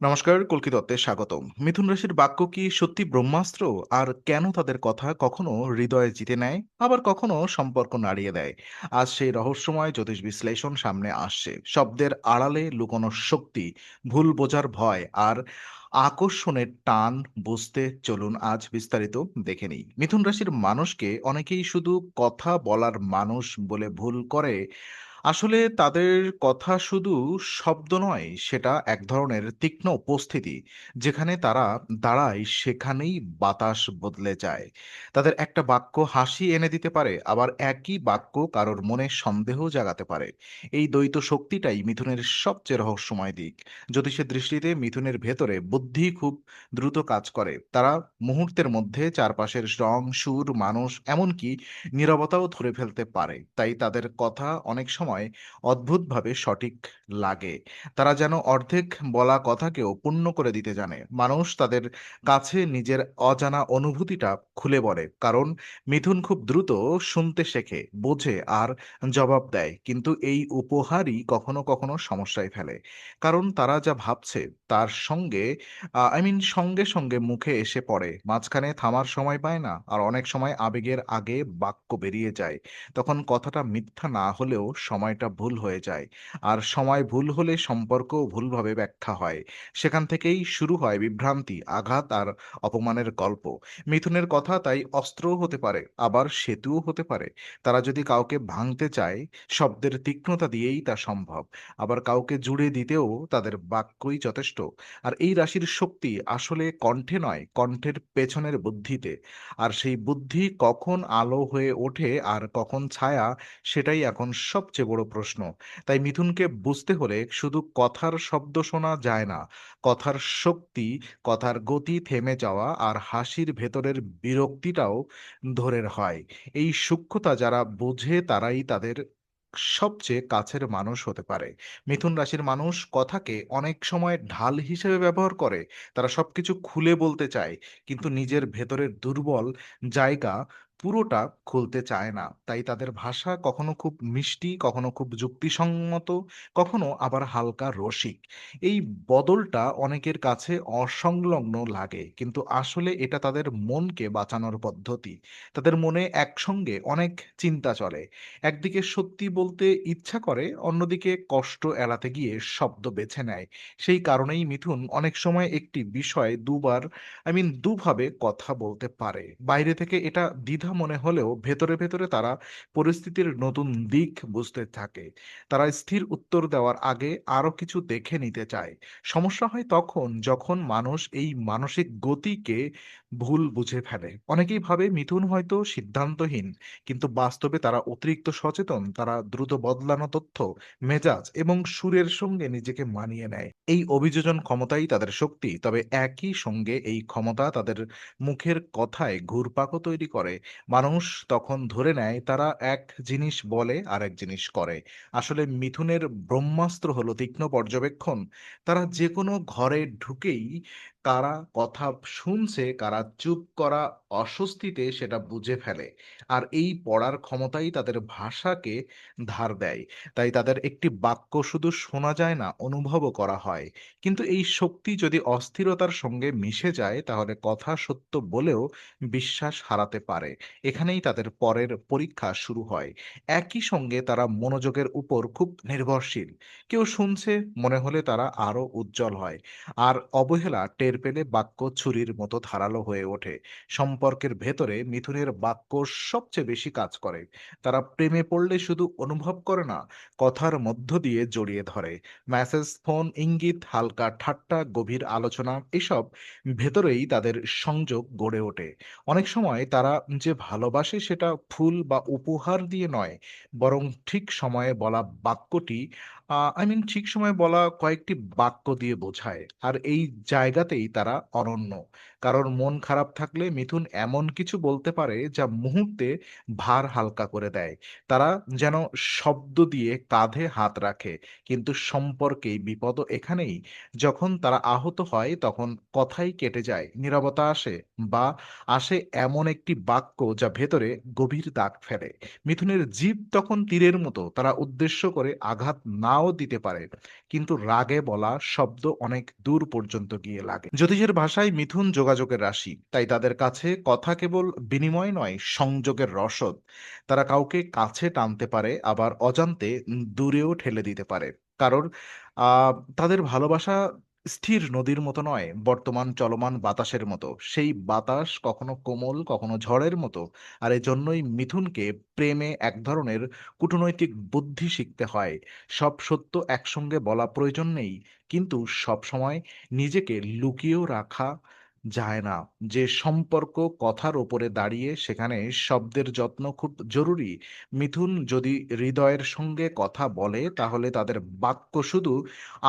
নমস্কার, কল্কি দত্তে স্বাগতম। মিথুন রাশির বাক্য কি সত্যি ব্রহ্মাস্ত্র? আর কেন তাদের কথা কখনো হৃদয়ে জিতে নেয়, আবার কখনো সম্পর্ক নাড়িয়ে দেয়? আজ সেই রহস্যময় জ্যোতিষ বিশ্লেষণ সামনে আসছে। শব্দের আড়ালে লুকোনো শক্তি, ভুল বোঝার ভয় আর আকর্ষণের টান বুঝতে চলুন আজ বিস্তারিত দেখে নিই। মিথুন রাশির মানুষকে অনেকেই শুধু কথা বলার মানুষ বলে ভুল করে। আসলে তাদের কথা শুধু শব্দ নয়, সেটা এক ধরনের তীক্ষ্ণ উপস্থিতি। যেখানে তারা দাঁড়ায় সেখানেই বাতাস বদলে যায়। তাদের একটা বাক্য হাসি এনে দিতে পারে, আবার একই বাক্য কারোর মনে সন্দেহ জাগাতে পারে। এই দ্বৈত শক্তিটাই মিথুনের সবচেয়ে রহস্যময় দিক। জ্যোতিষের দৃষ্টিতে মিথুনের ভেতরে বুদ্ধি খুব দ্রুত কাজ করে। তারা মুহূর্তের মধ্যে চারপাশের রং, সুর, মানুষ, এমনকি নীরবতাও ধরে ফেলতে পারে। তাই তাদের কথা অনেক সময় অদ্ভুতভাবে সঠিক লাগে। তারা যেন অর্ধেক বলা কথাকেও পূর্ণ করে দিতে জানে। মানুষ তাদের কাছে নিজের অজানা অনুভূতিটা খুলে বলে। কারণ মিথুন খুব দ্রুত শুনতে শেখে, বোঝে আর জবাব দেয়। কিন্তু এই উপহারই কখনো কখনো সমস্যায় ফেলে। কারণ তারা যা ভাবছে তার সঙ্গে সঙ্গে সঙ্গে মুখে এসে পড়ে। মাঝখানে থামার সময় পায় না। আর অনেক সময় আবেগের আগে বাক্য বেরিয়ে যায়। তখন কথাটা মিথ্যা না হলেও সময়টা ভুল হয়ে যায়। আর সময় ভুল হলে সম্পর্কও ভুলভাবে ব্যাখ্যা হয়। সেখান থেকেই শুরু হয় বিভ্রান্তি, আঘাত আর অপমানের গল্প। মিথুনের কথা তাই অস্ত্রও হতে পারে, আবার সেতুও হতে পারে। তারা যদি কাউকে ভাঙতে চায়, শব্দের তীক্ষ্ণতা দিয়েই তা সম্ভব। আবার কাউকে জুড়ে দিতেও তাদের বাক্যই যথেষ্ট। আর এই রাশির শক্তি আসলে কণ্ঠে নয়, কণ্ঠের পেছনের বুদ্ধিতে। আর সেই বুদ্ধি কখন আলো হয়ে ওঠে আর কখন ছায়া, সেটাই এখন সবচেয়ে বড় প্রশ্ন। তাই মিথুনকে বুঝতে হলে শুধু কথার শব্দ শোনা যায় না, কথার শক্তি, কথার গতি, থেমে যাওয়া আর হাসির ভেতরের বিরক্তিটাও ধরে হয়। এই সূক্ষ্মতা যারা বোঝে তারাই তাদের সবচেয়ে কাছের মানুষ হতে পারে। মিথুন রাশির মানুষ কথাকে অনেক সময় ঢাল হিসেবে ব্যবহার করে। তারা সবকিছু খুলে বলতে চায়, কিন্তু নিজের ভেতরের দুর্বল জায়গা পুরোটা খুলতে চায় না। তাই তাদের ভাষা কখনো খুব মিষ্টি, কখনো খুব যুক্তিসঙ্গত, কখনো আবার হালকা রসিক। এই বদলটা অনেকের কাছে অসংলগ্ন লাগে, কিন্তু আসলে এটা তাদের মনকে বাঁচানোর পদ্ধতি। তাদের মনে একসঙ্গে অনেক চিন্তা চলে। একদিকে সত্যি বলতে ইচ্ছা করে, অন্যদিকে কষ্ট এড়াতে গিয়ে শব্দ বেছে নেয়। সেই কারণেই মিথুন অনেক সময় একটি বিষয় দুবার দুভাবে কথা বলতে পারে। বাইরে থেকে এটা দ্বিধা মনে হলেও ভেতরে ভেতরে তারা পরিস্থিতির নতুন দিক বুঝতে থাকে। তারা স্থির উত্তর দেওয়ার আগে আরো কিছু দেখে নিতে চায়। সমস্যা হয় তখন যখন মানুষ এই মানসিক গতিকে ভুল বুঝে ফেলে। অনেকেই ভাবে মিথুন হয়তো সিদ্ধান্তহীন, কিন্তু বাস্তবে তারা অতিরিক্ত সচেতন। তারা দ্রুত বদলানো তথ্য, মেজাজ এবং সুরের সঙ্গে নিজেকে মানিয়ে নেয়। এই অভিযোজন ক্ষমতাই তাদের শক্তি। তবে একই সঙ্গে এই ক্ষমতা তাদের মুখের কথায় ঘুরপাকও তৈরি করে। মানুষ তখন ধরে নেয় তারা এক জিনিস বলে আর এক জিনিস করে। আসলে মিথুনের ব্রহ্মাস্ত্র হলো তীক্ষ্ণ পর্যবেক্ষণ। তারা যে কোনো ঘরে ঢুকেই কারা কথা শুনছে, কারা চুপ করা অস্বস্তিতে, সেটা বুঝে ফেলে। আর এই পড়ার ক্ষমতাই তাদের ভাষাকে ধার দেয়। তাই তাদের একটি বাক্য শুধু শোনা যায় না, অনুভবও করা হয়। কিন্তু এই শক্তি যদি অস্থিরতার সঙ্গে মিশে যায়, তাহলে কথা সত্য বলেও বিশ্বাস হারাতে পারে। এখানেই তাদের পরের পরীক্ষা শুরু হয়। একই সঙ্গে তারা মনোযোগের উপর খুব নির্ভরশীল। কেউ শুনছে মনে হলে তারা আরো উজ্জ্বল হয়। আর অবহেলা টের পেলে বাক্য ছুরির মতো ধারালো হয়ে ওঠে। সম্পর্কের ভেতরে মিথুনের বাক্য সবচেয়ে বেশি কাজ করে। তারা প্রেমে পড়লে শুধু অনুভব করে না, কথার মধ্য দিয়ে জড়িয়ে ধরে। মেসেজ, ফোন, ইঙ্গিত, হালকা ঠাট্টা, গভীর আলোচনা, এসব ভেতরেই তাদের সংযোগ গড়ে ওঠে। অনেক সময় তারা যে ভালোবাসে সেটা ফুল বা উপহার দিয়ে নয়, বরং ঠিক সময়ে বলা বাক্যটি ঠিক সময়ে বলা কয়েকটি বাক্য দিয়ে বোঝায়। আর এই জায়গাতেই তারা অনন্য। কারোর মন খারাপ থাকলে মিথুন এমন কিছু বলতে পারে যা মুহূর্তে ভার হালকা করে দেয়। তারা যেন শব্দ দিয়ে কাঁধে হাত রাখে, কিন্তু সম্পর্কেই বিপদও এখানেই। যখন তারা আহত হয় তখন কথাই কেটে যায়, নীরবতা আসে, বা আসে এমন একটি বাক্য যা ভেতরে গভীর দাগ ফেলে। মিথুনের জীব তখন তীরের মতো, তারা উদ্দেশ্য করে আঘাত নাও দিতে পারে, কিন্তু রাগে বলা শব্দ অনেক দূর পর্যন্ত গিয়ে লাগে। জ্যোতিষের ভাষায় মিথুন যোগাযোগের রাশি, তাই তাদের কাছে কথা কেবল বিনিময় নয়, সংযোগের রসদ। তারা কাউকে কাছে টানতে পারে, আবার অজান্তে দূরেও ঠেলে দিতে পারে। কারণ তাদের ভালোবাসা স্থির নদীর মতো নয়, বর্তমান চলমান বাতাসের মতো। সেই বাতাস কখনো কোমল, কখনো ঝড়ের মতো। আর এজন্যই মিথুনকে প্রেমে এক ধরনের কূটনৈতিক বুদ্ধি শিখতে হয়। সব সত্য একসঙ্গে বলা প্রয়োজন নেই, কিন্তু সবসময় নিজেকে লুকিয়েও রাখা যায় না। যে সম্পর্ক কথার ওপরে দাঁড়িয়ে, সেখানে শব্দের যত্ন খুব জরুরি। মিথুন যদি হৃদয়ের সঙ্গে কথা বলে, তাহলে তাদের বাক্য শুধু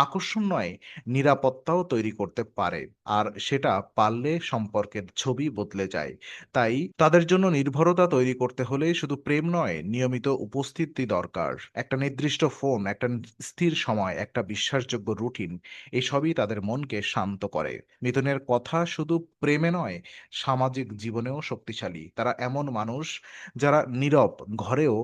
আকর্ষণ নয়, নিরাপত্তাও তৈরি করতে পারে। আর সেটা পারলে সম্পর্কের ছবি বদলে যায়। তাই তাদের জন্য নির্ভরতা তৈরি করতে হলে শুধু প্রেম নয়, নিয়মিত উপস্থিতি দরকার। একটা নির্দিষ্ট ফোন, একটা স্থির সময়, একটা বিশ্বাসযোগ্য রুটিন, এসবই তাদের মনকে শান্ত করে। মিথুনের কথা শুধু প্রেমে নয়, সামাজিক জীবনেও শক্তিশালী। তারা এমন মানুষ যারা নীরব ঘরেও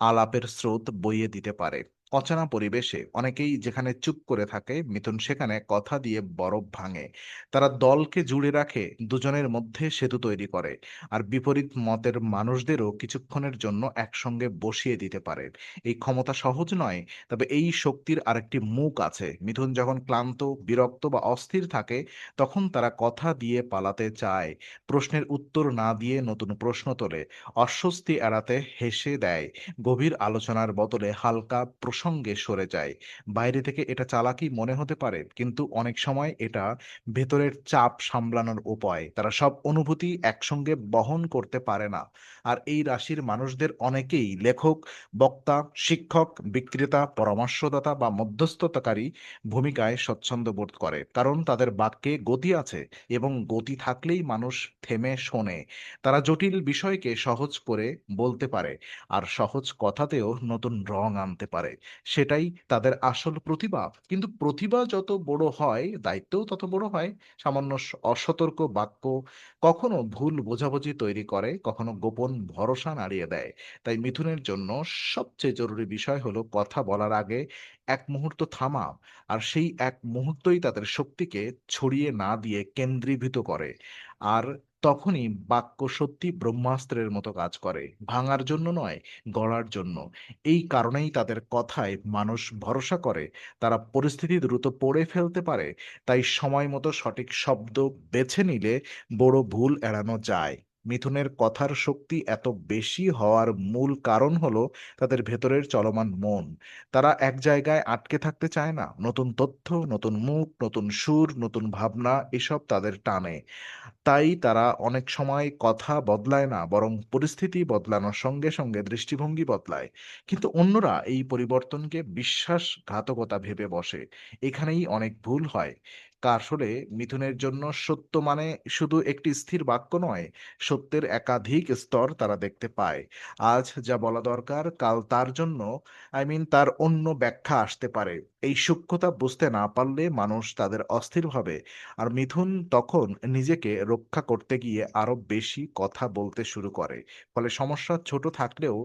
আলাপের স্রোত বইয়ে দিতে পারে। অচেনা পরিবেশে অনেকেই যেখানে চুপ করে থাকে, মিথুন সেখানে কথা দিয়ে বরফ ভাঙে। তারা দলকে জুড়ে রাখে, দুজনের মধ্যে সেতু তৈরি করে, আর বিপরীত মতের মানুষদেরও কিছুক্ষণের জন্য একসঙ্গে বসিয়ে দিতে পারে। এই ক্ষমতা সহজ নয়, তবে এই শক্তির আরেকটি মুখ আছে। মিথুন যখন ক্লান্ত, বিরক্ত বা অস্থির থাকে, তখন তারা কথা দিয়ে পালাতে চায়, প্রশ্নের উত্তর না দিয়ে নতুন প্রশ্ন তোলে, অস্বস্তি এড়াতে হেসে দেয়, গভীর আলোচনার বদলে হালকা প্রসঙ্গে সরে যায়। বাইরে থেকে এটা চালাকি মনে হতে পারে, কিন্তু অনেক সময় এটা ভেতরের চাপ সামলানোর উপায়। তারা সব অনুভূতি একসঙ্গে বহন করতে পারে না। আর এই রাশির মানুষদের অনেকেই লেখক, বক্তা, শিক্ষক, বিক্রেতা, পরামর্শদাতা বা মধ্যস্থতাকারী ভূমিকায় স্বচ্ছন্দ বোধ করে, কারণ তাদের বাক্যে গতি আছে, এবং গতি থাকলেই মানুষ থেমে শোনে। তারা জটিল বিষয়কে সহজ করে বলতে পারে, আর সহজ কথাতেও নতুন রং আনতে পারে। সেটাই তাদের আসল প্রতিভা। কিন্তু প্রতিভা যত বড় হয়, দায়িত্বও তত বড় হয়। সামান্য অসতর্ক বাক্য কখনো ভুল বোঝাবুঝি তৈরি করে, কখনো গোপন ভরসা নাড়িয়ে দেয়। তাই মিথুনের জন্য সবচেয়ে জরুরি বিষয় হলো কথা বলার আগে এক মুহূর্ত থামা। আর সেই এক মুহূর্তই তাদের শক্তিকে ছড়িয়ে না দিয়ে কেন্দ্রীভূত করে। আর তখনই বাক্য সত্যি ব্রহ্মাস্ত্রের মতো কাজ করে, ভাঙার জন্য নয়, গড়ার জন্য। এই কারণেই তাদের কথায় মানুষ ভরসা করে। তারা পরিস্থিতি দ্রুত পড়ে ফেলতে পারে, তাই সময় মতো সঠিক শব্দ বেছে নিলে বড় ভুল এড়ানো যায়। মিথুনের কথার শক্তি এত বেশি হওয়ার মূল কারণ হলো তাদের ভেতরের চলমান মন। তারা এক জায়গায় আটকে থাকতে চায় না। নতুন তথ্য, নতুন মুখ, নতুন সুর, নতুন ভাবনা, এসব তাদের টানে। তাই তারা অনেক সময় কথা বদলায় না, বরং পরিস্থিতি বদলানোর সঙ্গে সঙ্গে দৃষ্টিভঙ্গি বদলায়। কিন্তু অন্যরা এই পরিবর্তনকে বিশ্বাসঘাতকতা ভেবে বসে। এখানেই অনেক ভুল হয়। আসলে মিথুনের জন্য সত্য মানে শুধু একটি স্থির বাক্য নয়, সত্যের একাধিক স্তর তারা দেখতে পায়। আজ যা বলা দরকার, কাল তার জন্য তার অন্য ব্যাখ্যা আসতে পারে। এই সূক্ষ্মতা বুঝতে না পারলে মানুষ তাদের অস্থির ভাবে। আর মিথুন তখন নিজেকে রক্ষা করতে গিয়ে আরো বেশি কথা বলতে শুরু করে। ফলে সমস্যা ছোট থাকলেও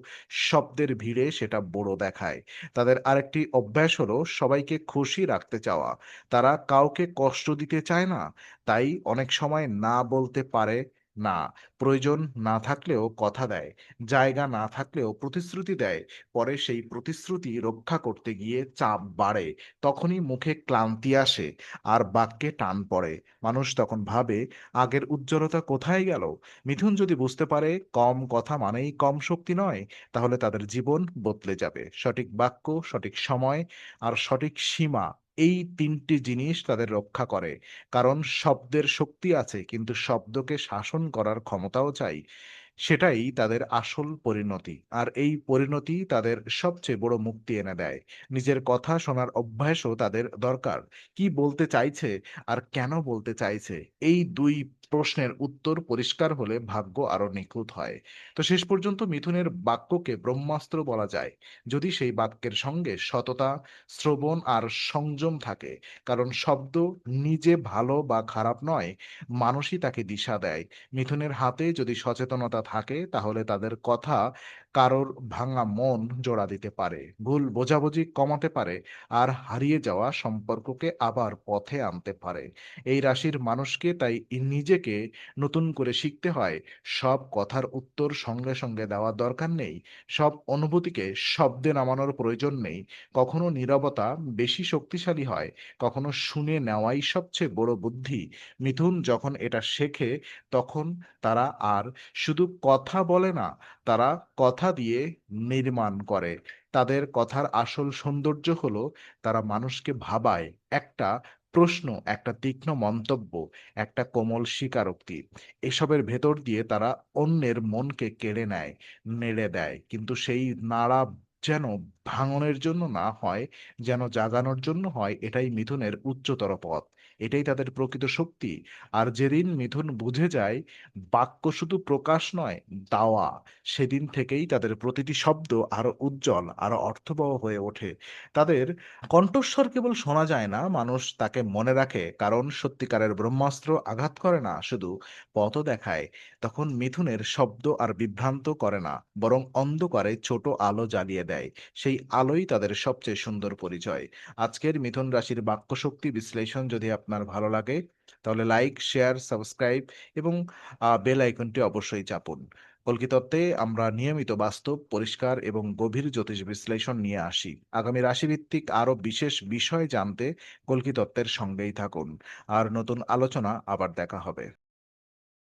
শব্দের ভিড়ে সেটা বড় দেখায়। তাদের আরেকটি অভ্যাস হলো সবাইকে খুশি রাখতে চাওয়া। তারা কাউকে কষ্ট দিতে চায় না, তাই অনেক সময় না বলতে পারে না। প্রয়োজন না থাকলেও কথা দেয়, জায়গা না থাকলেও প্রতিশ্রুতি দেয়। পরে সেই প্রতিশ্রুতি রক্ষা করতে গিয়ে চাপ বাড়ে। তখনই মুখে ক্লান্তি আসে, আর বাক্যে টান পড়ে। মানুষ তখন ভাবে, আগের উজ্জ্বলতা কোথায় গেল? মিথুন যদি বুঝতে পারে কম কথা মানেই কম শক্তি নয়, তাহলে তাদের জীবন বদলে যাবে। সঠিক বাক্য, সঠিক সময়, আর সঠিক সীমা, এই তিনটি জিনিস তাদের রক্ষা করে। কারণ শব্দের শক্তি আছে, কিন্তু শব্দকে শাসন করার ক্ষমতাও চাই। সেটাই তাদের আসল পরিণতি। আর এই পরিণতি তাদের সবচেয়ে বড় মুক্তি এনে দেয়। নিজের কথা শোনার অভ্যাসও তাদের দরকার। কি বলতে চাইছে আর কেন বলতে চাইছে, এই ২ প্রশ্নের উত্তর পরিষ্কার হলে ভাগ্য আরো নিখুঁত হয়। তো শেষ পর্যন্ত মিথুনের বাক্যকে ব্রহ্মাস্ত্র বলা যায়। যদি সেই বাক্যের সঙ্গে সততা, শ্রবণ আর সংযম থাকে। কারণ শব্দ নিজে ভালো বা খারাপ নয়, মানুষই তাকে দিশা দেয়। মিথুনের হাতে যদি সচেতনতা থাকে তাহলে তাদের কথা কারোর ভাঙা মন জোড়া দিতে পারে, ভুল বোঝাবুঝি কমাতে পারে, আর হারিয়ে যাওয়া সম্পর্ককে আবার পথে আনতে পারে। এই রাশির মানুষকে তাই নিজেকে নতুন করে শিখতে হয়। সব কথার উত্তর সঙ্গে সঙ্গে দেওয়ার দরকার নেই, সব অনুভূতিকে শব্দে নামানোর প্রয়োজন নেই। কখনো নীরবতা বেশি শক্তিশালী হয়, কখনো শুনে নেওয়াই সবচেয়ে বড় বুদ্ধি। মিথুন যখন এটা শেখে তখন তারা আর শুধু কথা বলে না, তারা কথা দিয়ে নির্মাণ করে। তাদের কথার আসল সৌন্দর্য হলো তারা মানুষকে ভাবায়, একটা প্রশ্ন, একটা তীক্ষ্ণ মন্তব্য, একটা কোমল স্বীকারোক্তি। এসবের ভেতর দিয়ে তারা অন্যের মনকে কেড়ে নেয়, নেড়ে দেয়। কিন্তু সেই নাড়া যেন ভাঙনের জন্য না হয়, যেন জাগানোর জন্য হয়, এটাই মিথুনের উচ্চতর পথ। এটাই তাদের প্রকৃত শক্তি। আর যেদিন মিথুন বুঝে যায় বাক্য শুধু প্রকাশ নয়, দাওয়া, সেদিন থেকেই তাদের প্রতিটি শব্দ আরো উজ্জ্বল, আরো অর্থবহ হয়ে ওঠে। তাদের কণ্ঠস্বর কেবল শোনা যায় না, মানুষ তাকে মনে রাখে, কারণ সত্যিকারের ব্রহ্মাস্ত্র আঘাত করে না, শুধু পথও দেখায়। তখন মিথুনের শব্দ আর বিভ্রান্ত করে না, বরং অন্ধকারে ছোট আলো জ্বালিয়ে দেয়। সেই আলোই তাদের সবচেয়ে সুন্দর পরিচয়। আজকের মিথুন রাশির বাক্য শক্তি বিশ্লেষণ যদি আপনার ভালো লাগে তাহলে লাইক, শেয়ার, সাবস্ক্রাইব এবং বেল আইকনটি অবশ্যই চাপুন। কল্কি তত্ত্বে আমরা নিয়মিত বাস্তব, পরিষ্কার এবং গভীর জ্যোতিষ বিশ্লেষণ নিয়ে আসি। আগামী রাশিভিত্তিক আরো বিশেষ বিষয় জানতে কল্কি তত্ত্বের সঙ্গেই থাকুন। আর নতুন আলোচনা আবার দেখা হবে।